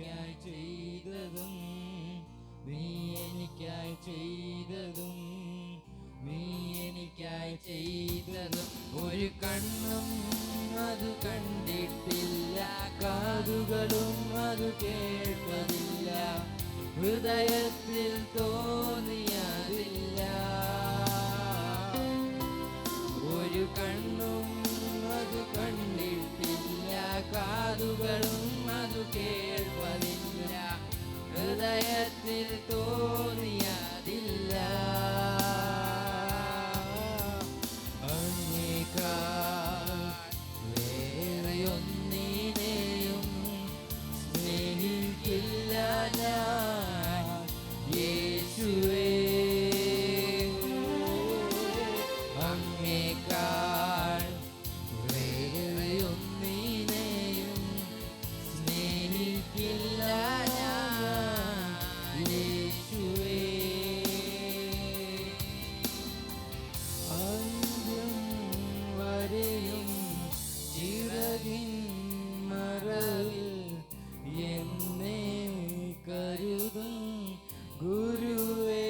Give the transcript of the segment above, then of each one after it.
എനിക്കായി ചെയ്തതും നീ എനിക്കായി ചെയ്തതും നീ എനിക്കായി ചെയ്തതും ഒരു കണ്ണും അത് കണ്ടിട്ടില്ല, കാതുകളും അത് കേൾപ്പതില്ല, ഹൃദയത്തിൽ തോന്നിയതില്ല. ഒരു കണ്ണും അത് കണ്ടിട്ടില്ല, കാതുകളും അത് കേൾപ്പതില്ല, ഹൃദയത്തിൽ തോന്നിയതില്ല. അങ്ങേക്കാൾ വേറെയൊന്നിനെയും സ്നേഹിക്കില്ല ഞാൻ യേശുവേ. അങ്ങേക്കാൾ വേറെയൊന്നിനെയും സ്നേഹിക്കില്ല ഞാൻ യേശുവേ. അന്ത്യം വരെയും ചിറകിൻ മറവിൽ എന്നെ കരുതും ഗുരുവേ.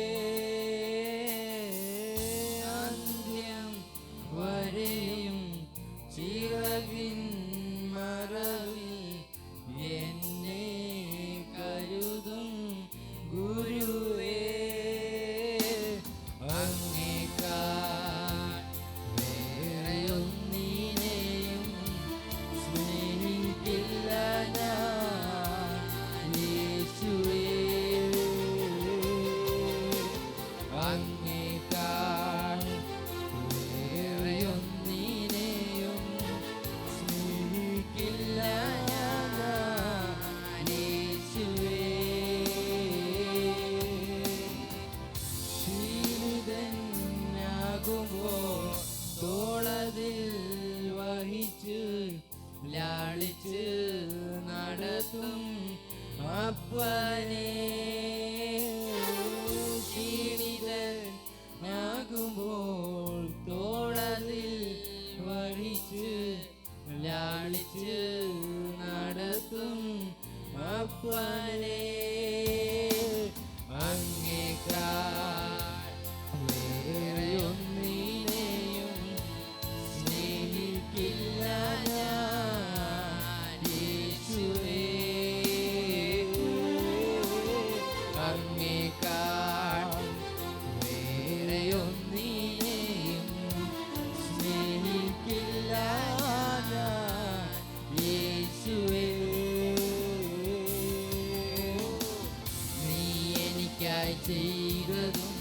അന്ത്യം വരെയും ചിറകിൻ മറവിൽ എന്നെ കരുതും ഗുരുവേ. അങ്ങേക്കാൾ വേറെയൊന്നിനെയും സ്നേഹിക്കില്ല ഞാൻ യേശുവേ. അങ്ങേക്കാൾ വേറെയൊന്നിനെയും സ്നേഹിക്കില്ല ഞാൻ യേശുവേ. ക്ഷീണിതനാകുമ്പോൾ തോളതിൽ വഹിച്ച് ലാളിച്ച് നടത്തും അപ്പനെ. ക്ഷീണിതനാകുമ്പോൾ തോളതിൽ വഹിച്ച് ലാളിച്ച് നടത്തും അപ്പനെ. അങ്ങേക്കാൾ വേറെയൊന്നിനെയും സ്നേഹിക്കില്ല ഞാൻ യേശുവേ. അങ്ങേക്കാൾ വേറെയൊന്നിനെയും സ്നേഹിക്കില്ല ഞാൻ യേശുവേ. നീ എനിക്കായി ചെയ്തതും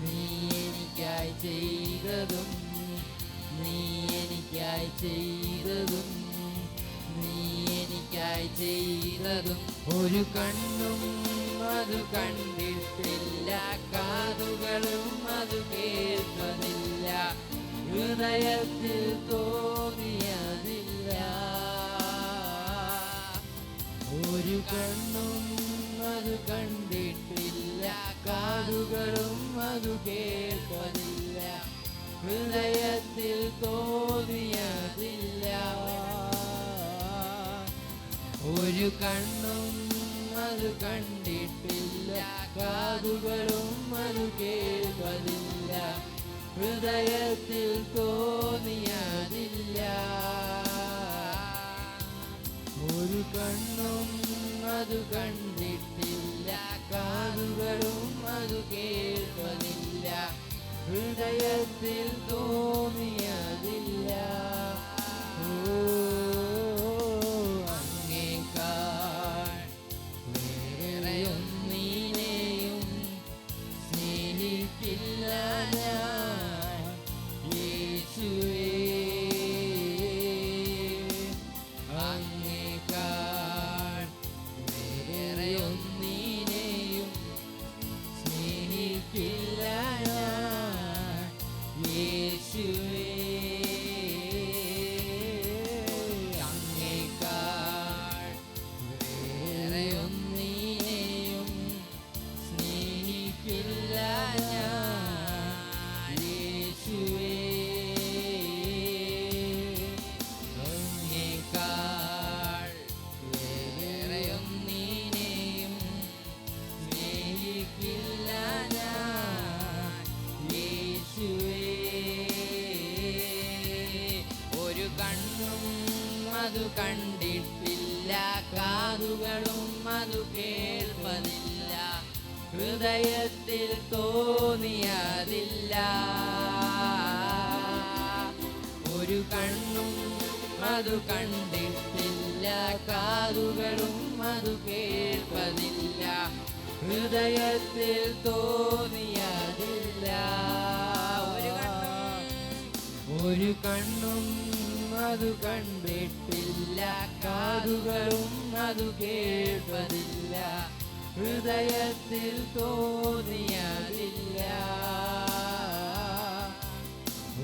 നീ എനിക്കായി ചെയ്തതും നീ എനിക്കായി ചെയ്തതും നീ എനിക്കായി ചെയ്തതും ഒരു കണ്ണും അത് കണ്ടിട്ടില്ല, കാതുകളും അത് കേൾപ്പതില്ല, ഹൃദയത്തിൽ തോന്നിയതില്ല. ഒരു കണ്ണും അത് കണ്ടിട്ടില്ല, കാതുകളും അത് കേൾപ്പതില്ല, ഹൃദയത്തിൽ തോന്നിയതില്ല. ഒരു കണ്ണും അത് കണ്ടിട്ടില്ല, കാതുകളും അത് കേൾപ്പതില്ല, ഹൃദയത്തിൽ തോന്നിയതില്ല. ഒരു കണ്ണും അത് കണ്ടിട്ടില്ല, കാതുകളും അത് കേൾപ്പതില്ല, ഹൃദയത്തിൽ തോന്നിയതില്ല. അങ്ങേക്കാൾ വേറെയൊന്നിനെയും സ്നേഹിക്കില്ല ഞാൻ യേശുവേ. അങ്ങേക്കാൾ വേറെയൊന്നിനെയും സ്നേഹിക്കില്ല ഞാൻ യേശുവേ. കാതുകളും അതു കേൾപ്പതില്ല, ഹൃദയത്തിൽ തോന്നിയതില്ല. ഒരു കണ്ണും അതു കണ്ടിട്ടില്ല, കാതുകളും അതു കേൾപ്പതില്ല, ഹൃദയത്തിൽ തോന്നിയതില്ല. ഒരു കണ്ണും അതു കണ്ടിട്ടില്ല, കാതുകളും അതു കേൾപ്പതില്ല, ഹൃദയത്തിൽ തോന്നിയതില്ല.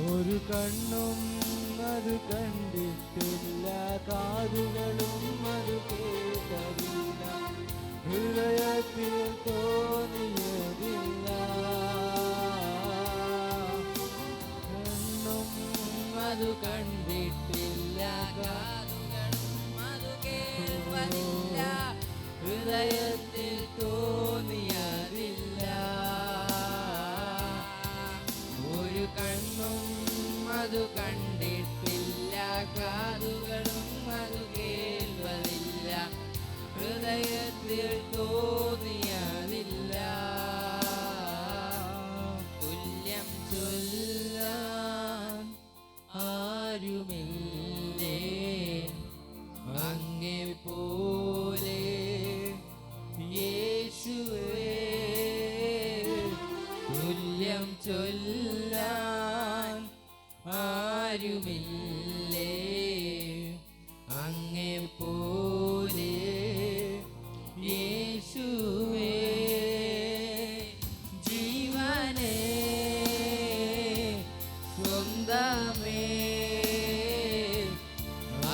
ഒരു കണ്ണും അത് കണ്ടിട്ടില്ല, കാതുകളും അത് കേട്ടതില്ല, ഹൃദയത്തിൽ തോന്നിയതില്ല. കണ്ണും അതു കണ്ടിട്ടില്ല, കാതുകളും അതു കേൾപ്പതില്ല, ഹൃദയത്തിൽ തോന്നിയതില്ല. ഒരു കണ്ണും അതു കണ്ടിട്ടില്ല, കാതുകളും അതു കേൾപ്പതില്ല, ഹൃദയത്തിൽ തോന്നിയതില്ല. തുല്യം ചൊല്ലാൻ ആരുമില്ലേ അങ്ങേ പോലെ യേശുവേ, തുല്യം ചൊല്ലാൻ ആരുമില്ലേ അങ്ങേ പോലെ യേശുവേ. ജീവനേ സ്വന്തമേ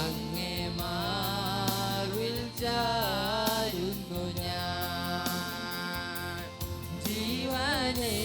അങ്ങേ മാർവിൽ ചാരുന്നു ഞാൻ. ജീവനേ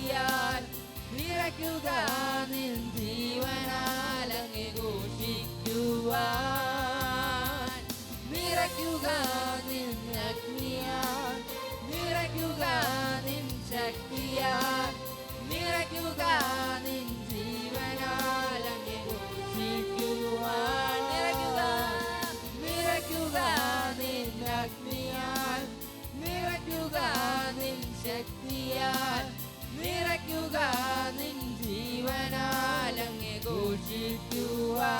ശക്തിയാൽ നിറയ്ക്കുക നിൻ ജീവനാൽ അങ്ങേ ഘോഷിക്കുവാൻ. നിറയ്ക്കുക നിൻ അഗ്നിയാൽ, നിറയ്ക്കുക നിൻ ശക്തിയാൽ, നിറയ്ക്കുക നിൻ ജീവനാൽ അങ്ങേ ഘോഷിക്കുവാൻ. നിറയ്ക്കുക നിൻ അഗ്നിയാൽ, നിറയ്ക്കുക നിൻ ശക്തിയാൽ, നിറയ്ക്കുക നിൻ ജീവനാൽ അങ്ങേ ഘോഷിക്കുവാൻ.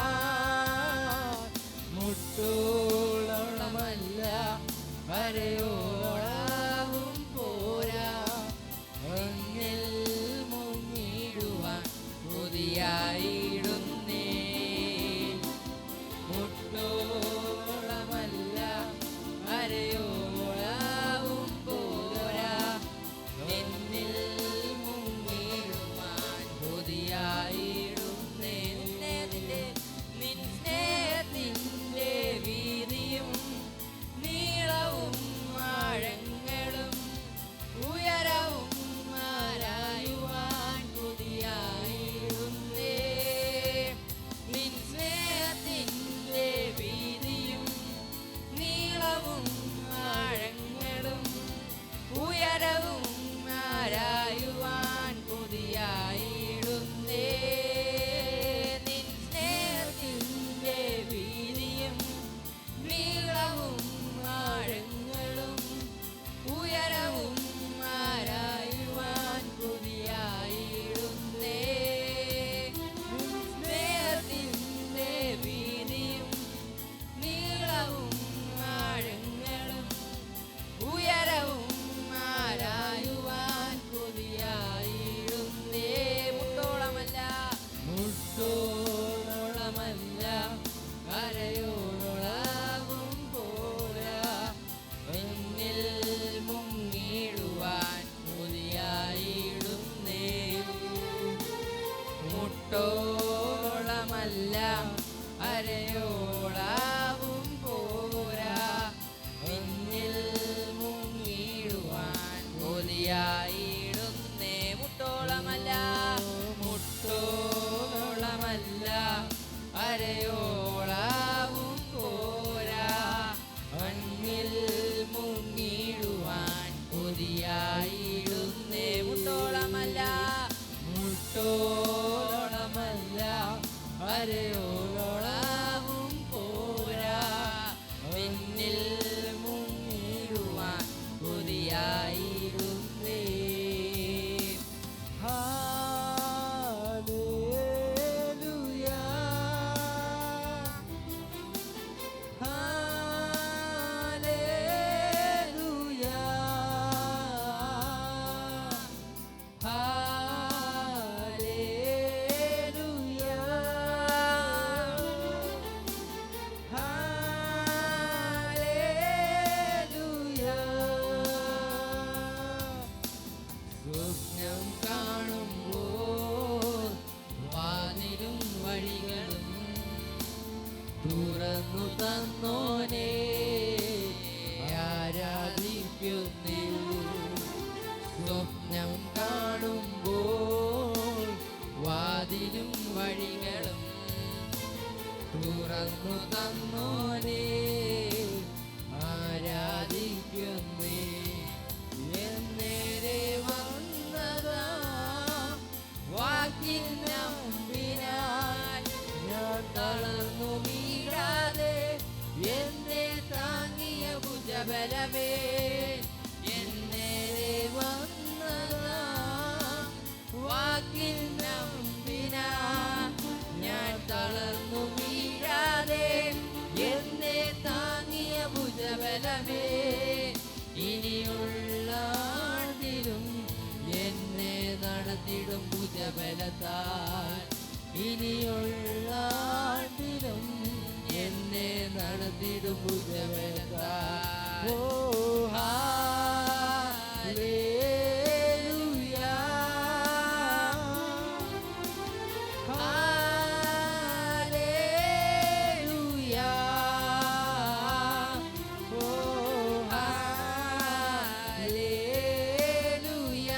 മുട്ടോളമല്ല വരയോളവും പോരാ, എന്നിൽ മുങ്ങിടുവാൻ കൊതിയായിടുന്നേ. മുട്ടോളമല്ല വരയോളവും പോരാ, എന്നിൽ മുങ്ങിടുവാൻ കൊതിയായിടുന്നേ. നിൻ സ്നേഹത്തിൻ്റെ വീതിയും നീളവും ആഴങ്ങളും ഉയരവും ആരായുവാൻ കൊതിയായിടുന്നേ. നിൻ സ്നേഹത്തിൻ്റെ വീതിയും നീളവും ആഴങ്ങളും ഉയരവും ആരായുവാൻ കൊതിയായിടുന്നേ. നിൻ സ്നേഹത്തിൻ്റെ വീതിയും നീളവും ആഴങ്ങളും ഉയരവും ആരായുവാൻ കൊതിയായിടുന്നേ. നിൻ സ്നേഹത്തിൻ്റെ വീതിയും നീളവും ആഴങ്ങളും ഉയരവും ആരായുവാൻ കൊതിയായിടുന്നേ. മുട്ടോളമല്ല മുട്ടോളമല്ല കരയോളവും പോരാ, എന്നിൽ മുങ്ങിടുവാൻ കൊതിയായിടുന്നേ. മുട്ടോളമല്ല അരയോളവും പോരാ, എന്നിൽ മുങ്ങിടുവാൻ കൊതിയായിടുന്നേ. മുട്ടോളമല്ല മുട്ടോളമല്ല അരയോളവും പോരാ, എന്നിൽ മുങ്ങിടുവാൻ കൊതിയായിടുന്നേ. മുട്ടോളമല്ല മുട്ടോളമല്ല അരയോളവും പോരാ, എന്നിൽ മുങ്ങിടുവാൻ കൊതിയായിടുന്നേ. Hallelujah, hallelujah, hallelujah, hallelujah. സ്വപ്നം കാണുമ്പോൾ വാതിലും വഴികളും തുറന്നു തന്നോനെ ആരാധിക്കുന്നേ. സ്വപ്നം കാണുമ്പോൾ വാതിലും വഴികളും തുറന്നു തന്നോനെ ആരാധിക്കുന്നേ. എന്നേരെ വന്നതാ വാക്കിൻ നമ്പിനാൽ ഞാൻ തളർന്നു വീഴാതെ, എന്നെ താങ്ങിയ ഭുജബലമേ. എന്നേരെ വന്നതാ വാക്കിൻ നമ്പിനാൽ ഞാൻ തളർന്നു വീഴാതെ, എന്നെ താങ്ങിയ ഭുജബലമേ. ഇനിയുള്ള ആണ്ടിലും എന്നെ നടത്തിടും ഭുജബലത്താൽ, ഇനിയുള്ള ആണ്ടിലും എന്നെ നടത്തിടും ഭുജബലത്താൽ. ഓ ഹല്ലേലൂയ, ഹല്ലേലൂയ, ഓ ഹല്ലേലൂയ,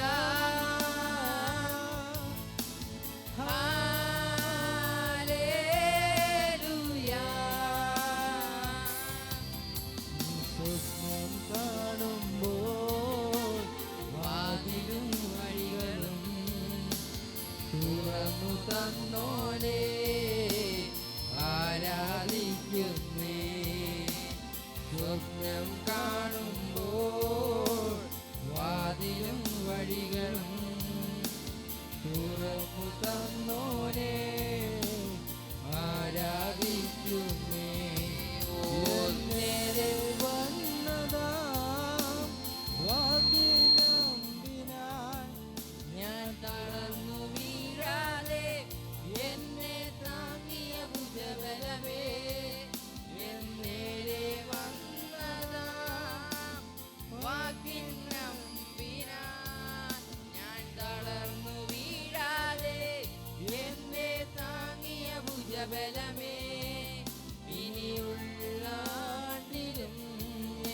ഇനിയുള്ള ആണ്ടിലും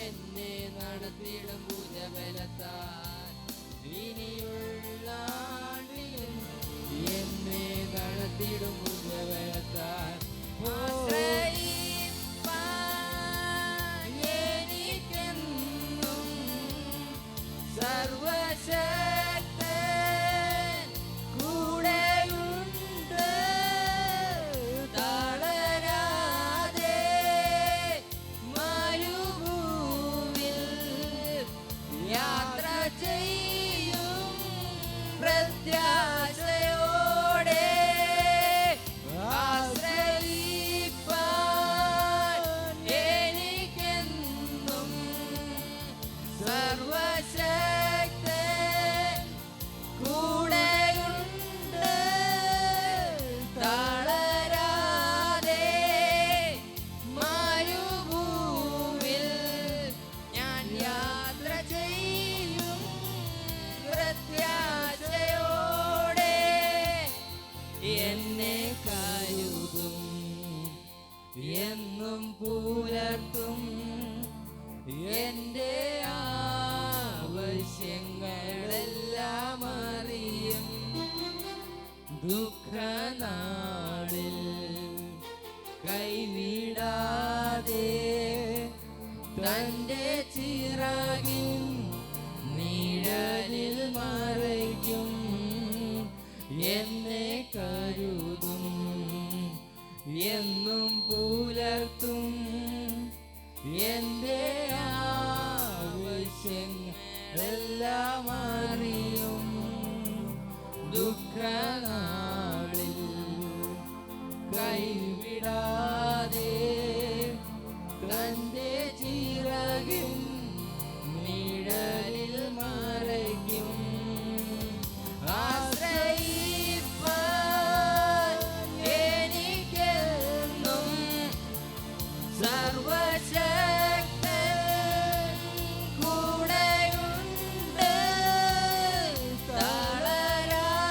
എന്നെ നടത്തിടും ഭുജബലത്താൽ. ഇനിയുള്ള ആണ്ടിലും എന്നെ നടത്തിടും ഭുജബലത്താൽ. ആശ്രയിപ്പാൻ എനിക്കെന്നും സർവശക്തൻ കൂടെയുണ്ട്. തളരാതെ മരുഭൂവിൽ യാത്ര ചെയ്യും പ്രത്യാശയോടെ. ആശ്രയിപ്പാൻ എനിക്കെന്നും സർവശക്തൻ കൂടെയുണ്ട്. തളരാതെ മരുഭൂവിൽ ഞാൻ യാത്ര ചെയ്യും പ്രത്യാശയോടെ. എന്നെ കരുതും എന്നും പുലർത്തും. എന്റെ ആവശ്യങ്ങളെല്ലാം അറിയും. ദുഃഖനാളിൽ കൈവിടാതെ തന്റെ ചിറകിൻ നിഴലിൽ മറയ്ക്കും. എന്നെ കരുതും എന്നും പുലർത്തും. എന്റെ ആവശ്യങ്ങളെല്ലാം അറിയും. ദുഃഖനാളിൽ കൈവിടാതെ തന്റെ ചിറകിൻ നിഴലിൽ മറയ്ക്കും. ആശ്രയിപ്പാൻ എനിക്കെന്നും സർവശക്തൻ കൂടെയുണ്ട്. തളരാതെ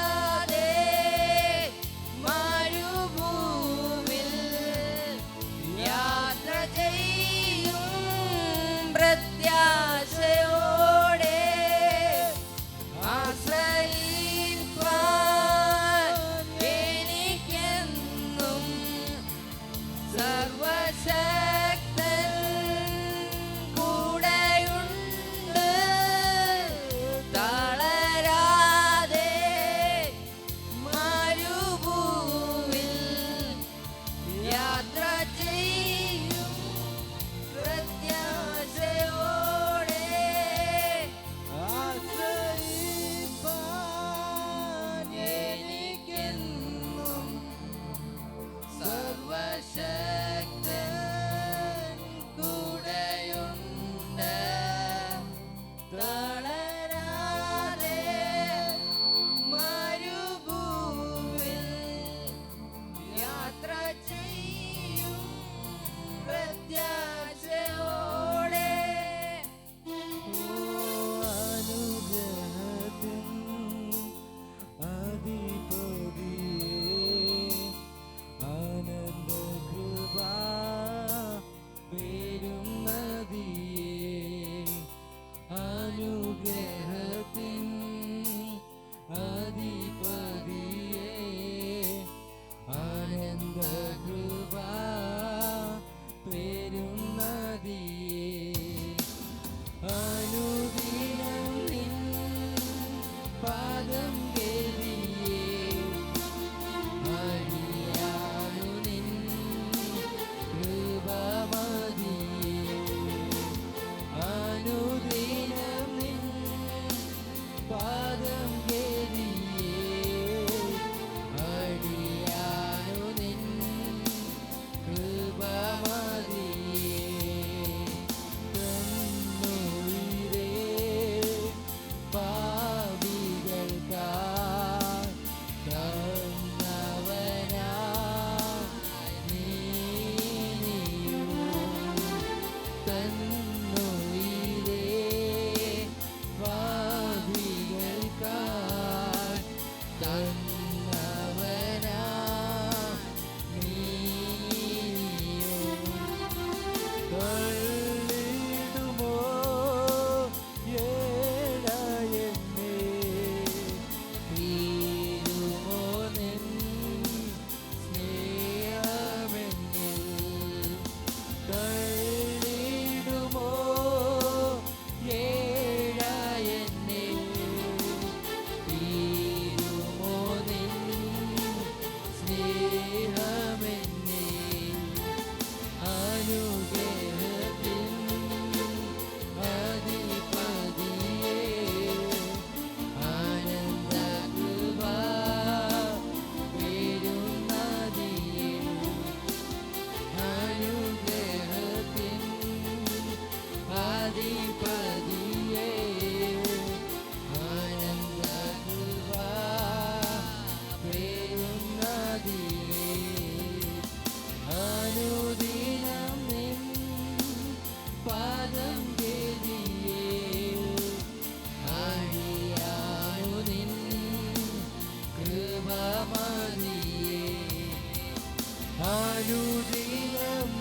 അനുദിനം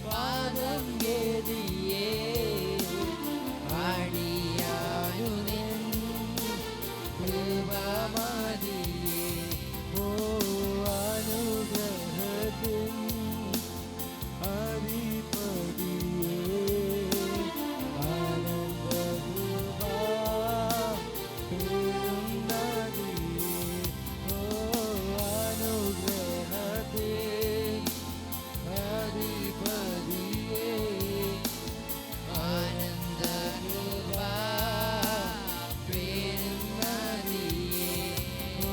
പാദം ഗതിയേ അടിയാനു നിൻ കൃപമതിയേ ഓ അനുഗ്രഹത്തിൻ അധിപതിയേ ആനന്ദകൃപാ പെരുന്നതിയേ ഓ അനുഗ്രഹത്തിൻ അധിപതിയേ ആനന്ദകൃപാ പെരുന്നതിയേ ഓ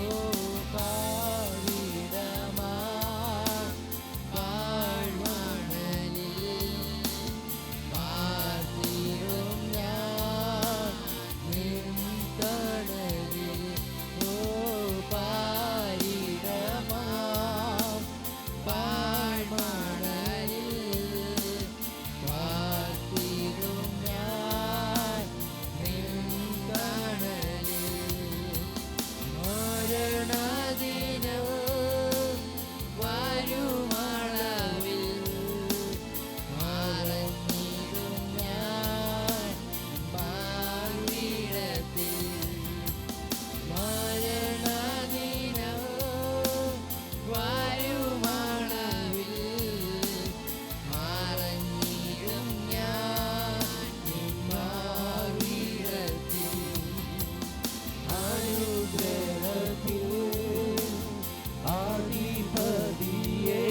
പാരിടമാ പാഴ്മണലിൽ പാർത്തിടും ഞാൻ നിൻ തണലിൽ. ഓ പാരിടമാം പാഴ്മണലിൽ പാർത്തിടും ഞാൻ നിൻ തണലിൽ. മരണദിനം വരുമളവിൽ മറഞ്ഞിടും ഞാൻ പാർവിടത്തിൽ. മരണദിനം വരുമളവിൽ മറഞ്ഞിടും ഞാൻ പാർവിടത്തിൽ. അനുഗ്രഹത്തിൻ അധിപതിയേ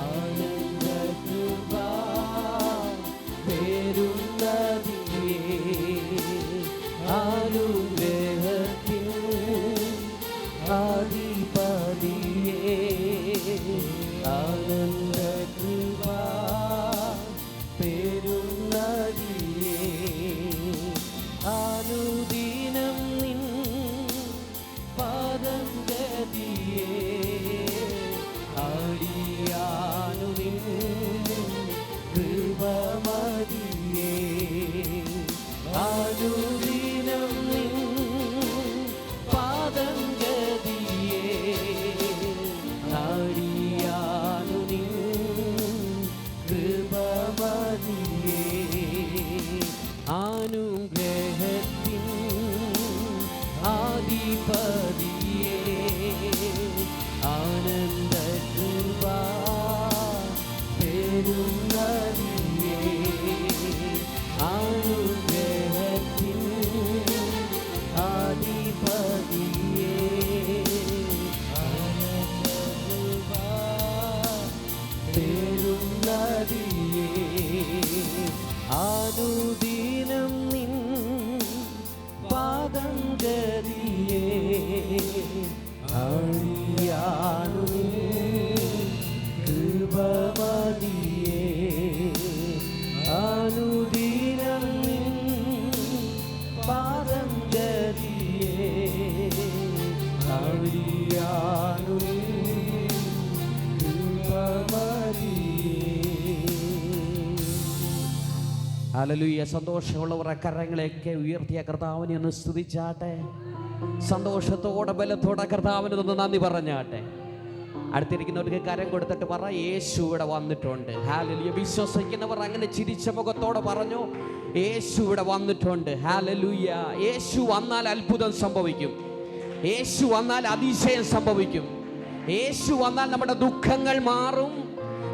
ആനന്ദകൃപാ പെരുന്നതിയേ അനുഗ്രഹത്തിൻ അധിപതിയേ ആനന്ദകൃപാ പെരുന്നതിയേ അനുദിനം നിൻ പാദം ഗതിയേ അടിയാനു നിൻ കൃപമതിയേ അനുദിനം നിൻ പാദം ഗതിയേ അടിയാനു നിൻ കൃപമതിയേ അനുഗ്രഹത്തിൻ ആധിപതിയേ ആനന്ദകൃപാ പെരുന്നതിയേ അനുഗ്രഹത്തിൻ ആധിപതിയേ ആനന്ദകൃപാ പെരുന്നതിയേ അനുദിനം നിൻ പാദം ഗതിയേ അടിയാനു കൃപമതിയേ അനുദിനം നിൻ പാദം ഗതിയേ അടിയാനു ഹല്ലേലൂയ. സന്തോഷമുള്ളവർ കരങ്ങളെയൊക്കെ ഉയർത്തിയ കർത്താവിനെ ഒന്ന് സ്തുതിച്ചാട്ടെ. സന്തോഷത്തോടെ ബലത്തോടെ കർത്താവിന് ഒന്ന് നന്ദി പറഞ്ഞാട്ടെ. അടുത്തിരിക്കുന്നവർക്ക് കരം കൊടുത്തിട്ട് പറ, യേശു ഇവിടെ വന്നിട്ടുണ്ട്. ഹല്ലേലൂയ. വിശ്വസിക്കുന്നവർ അങ്ങനെ ചിരിച്ച മുഖത്തോടെ പറഞ്ഞു, യേശു ഇവിടെ വന്നിട്ടുണ്ട്. ഹല്ലേലൂയ. യേശു വന്നാൽ അത്ഭുതം സംഭവിക്കും. യേശു വന്നാൽ അതിശയം സംഭവിക്കും. യേശു വന്നാൽ നമ്മുടെ ദുഃഖങ്ങൾ മാറും,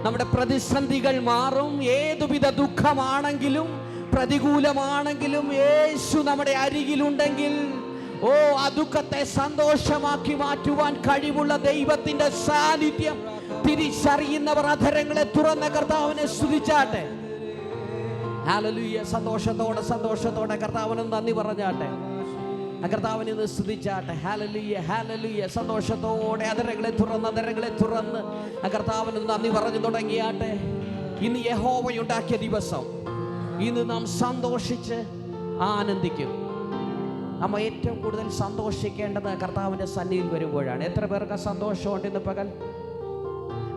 നമ്മുടെ പ്രതിസന്ധികൾ മാറും. ഏതുവിധ ദുഃഖമാണെങ്കിലും പ്രതികൂലമാണെങ്കിലും യേശു നമ്മുടെ അരികിലുണ്ടെങ്കിൽ ഓ ആ ദുഃഖത്തെ സന്തോഷമാക്കി മാറ്റുവാൻ കഴിവുള്ള ദൈവത്തിന്റെ സാന്നിധ്യം തിരിച്ചറിയുന്നവർ അധരങ്ങളെ തുറന്ന കർത്താവിനെ സ്തുതിച്ചാട്ടെ. ഹല്ലേലൂയ. സന്തോഷത്തോടെ കർത്താവിന് നന്ദി പറഞ്ഞാട്ടെ. കർത്താവിനെ ഒന്ന് സ്തുതിച്ചാട്ടെ. Hallelujah, hallelujah. സന്തോഷത്തോടെ അധരങ്ങളെ തുറന്ന് കർത്താവിന് നന്ദി പറഞ്ഞു തുടങ്ങിയാട്ടെ. ഇന്ന് യഹോവയുണ്ടാക്കിയ ദിവസം, ഇന്ന് നാം സന്തോഷിച്ച് ആനന്ദിക്കും. നമ്മൾ ഏറ്റവും കൂടുതൽ സന്തോഷിക്കേണ്ടത് കർത്താവിൻ്റെ സന്നിധിയിൽ വരുമ്പോഴാണ്. എത്ര പേർക്ക് സന്തോഷമുണ്ട് ഇന്ന് പകൽ?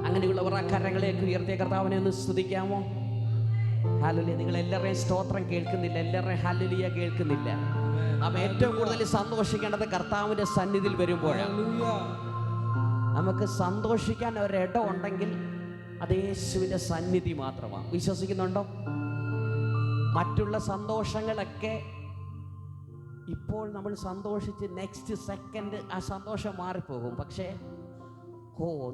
അങ്ങനെയുള്ളവർ ആ കരങ്ങളേക്ക് ഉയർത്തിയ കർത്താവിനെ ഒന്ന് സ്തുതിക്കാമോ? ഹല്ലേലൂയ. നിങ്ങൾ എല്ലാവരെയും സ്തോത്രം കേൾക്കുന്നില്ല, എല്ലാവരെയും ഹല്ലേലൂയ കേൾക്കുന്നില്ല. നാം ഏറ്റവും കൂടുതൽ സന്തോഷിക്കേണ്ടത് കർത്താവിൻ്റെ സന്നിധിയിൽ വരുമ്പോഴാണ്. നമുക്ക് സന്തോഷിക്കാൻ ഒരിടം ഉണ്ടെങ്കിൽ അത് യേശുവിൻ്റെ സന്നിധി മാത്രമാണ്. വിശ്വസിക്കുന്നുണ്ടോ? മറ്റുള്ള സന്തോഷങ്ങളൊക്കെ ഇപ്പോൾ നമ്മൾ സന്തോഷിച്ച് നെക്സ്റ്റ് സെക്കൻഡ് ആ സന്തോഷം മാറിപ്പോകും. പക്ഷേ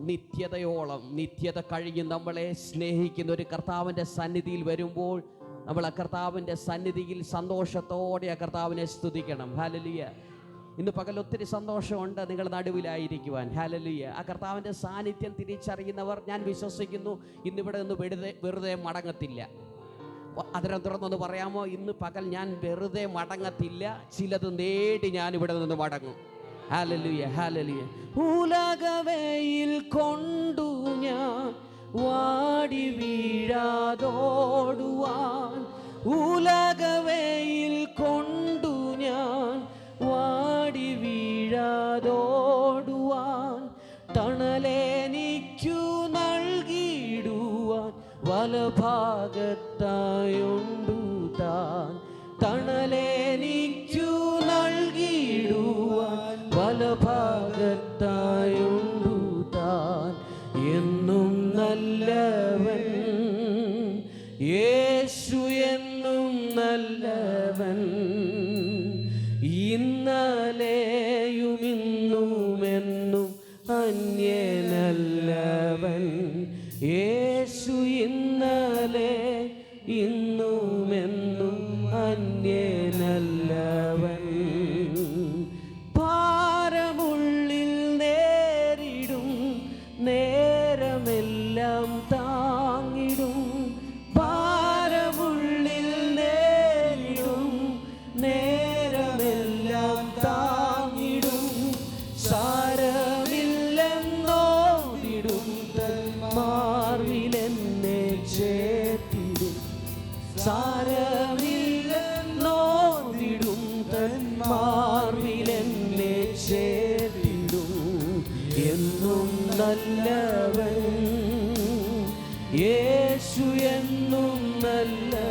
നിത്യതയോളം, നിത്യത കഴിഞ്ഞ് നമ്മളെ സ്നേഹിക്കുന്ന ഒരു കർത്താവിൻ്റെ സന്നിധിയിൽ വരുമ്പോൾ നമ്മൾ ആ കർത്താവിൻ്റെ സന്നിധിയിൽ സന്തോഷത്തോടെ ആ കർത്താവിനെ സ്തുതിക്കണം. ഹല്ലേലൂയ. ഇന്ന് പകൽ ഒത്തിരി സന്തോഷമുണ്ട് നിങ്ങൾ നടുവിലായിരിക്കുവാൻ. ഹല്ലേലൂയ. ആ കർത്താവിൻ്റെ സാന്നിധ്യം തിരിച്ചറിയുന്നവർ ഞാൻ വിശ്വസിക്കുന്നു ഇന്നിവിടെ നിന്ന് വെറുതെ മടങ്ങത്തില്ല. അതിനെ തുറന്നൊന്ന് പറയാമോ? ഇന്ന് പകൽ ഞാൻ വെറുതെ മടങ്ങത്തില്ല, ചിലത് നേടി ഞാൻ ഇവിടെ നിന്ന് മടങ്ങും. Hallelujah, hallelujah. ഉലകവെയിൽ കൊണ്ടു ഞാൻ വാടി വീഴാതോടുവാൻ, ഉലകവെയിൽ കൊണ്ടു ഞാൻ വാടി വീഴാതോടുവാൻ, തണലെനിക്കു നൽകിയിടുവാൻ വലഭാഗത്തായുണ്ടു താൻ, തണലെനിക്കു നൽകിയിടുവാൻ വലഭാഗത്തായുണ്ടു താൻ. എന്നും നല്ലവൻ യേശു, എന്നും നല്ലവൻ, ഇന്നലെയും ഇന്നുമെന്നും അന്യനല്ലവൻ. യേശു ഇന്നലെ ഇന്നുമെന്നും അന്യനല്ലവൻ. ഭാരമുള്ളിൽ നേരിടും നേരമെല്ലാം താങ്ങിടും, ഭാരമുള്ളിൽ നേരിടും നേരമെല്ലാം താങ്ങിടും, സാരമില്ലെന്നോതിടും മാർവിലെന്നെ ചേർത്തിടും, സാരമില്ലെന്നോതിടും മാർവിലെന്നെ ചേർത്തിടും. എന്നും നല്ലവൻ